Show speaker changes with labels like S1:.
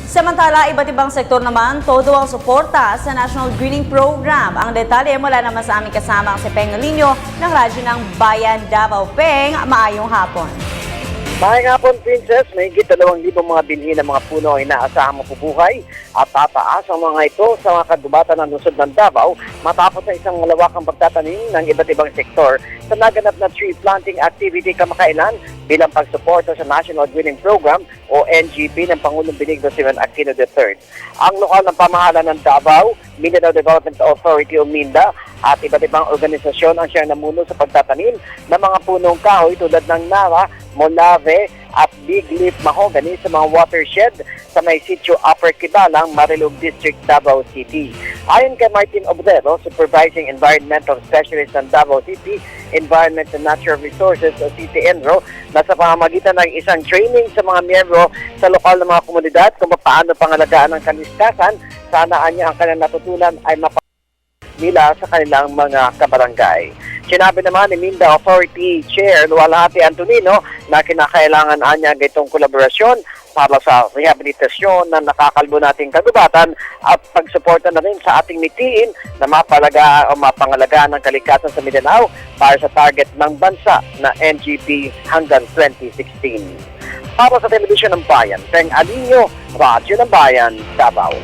S1: Samantala, iba't ibang sektor naman, todo ang suporta sa National Greening Program. Ang detalye mula naman sa aming kasama si Peng Alinio ng Radyo ng Bayan Davao. Peng, maayong hapon.
S2: Maayong hapon, Princess. May higit 2,000 mga binhi ng mga puno ang inaasahang mapubuhay at tataas ang mga ito sa mga kagubatan ng lungsod ng Davao matapos sa isang malawakang pagtatanim ng iba't ibang sektor sa naganap na tree planting activity kamakailan bilang pagsuporta sa National Greening Program o NGP ng Pangulong Benigno Simon Aquino III. Ang lokal ng pamahalaan ng Davao, Mindanao Development Authority o MINDA, at iba't ibang organisasyon ang siyang namuno sa pagtatanim ng mga punong kahoy tulad ng Nara, Molave at Big Leaf Mahogany sa mga watershed sa may sitio Upper Kibalang, Marilog District, Davao City. Ayon kay Martin Obrero, Supervising Environmental Specialist ng Davao City, Environment and Natural Resources o CTENRO, na sa pamamagitan ng isang training sa mga miyembro sa lokal na mga komunidad kung paano pangalagaan ng kaliskasan, sana niya ang kanilang natutunan ay nila sa kanilang mga kabarangay. Sinabi naman ni Minda Authority Chair Luwalhati Antonino na kinakailangan niya itong kolaborasyon para sa rehabilitasyon ng nakakalbo nating kagubatan at pagsuporta na rin sa ating mitiin na mapangalagaan ng kalikasan sa Mindanao para sa target ng bansa na NGP hanggang 2016. Para sa Telebisyon ng Bayan, Peng Alinio, Radyo ng Bayan, Davao.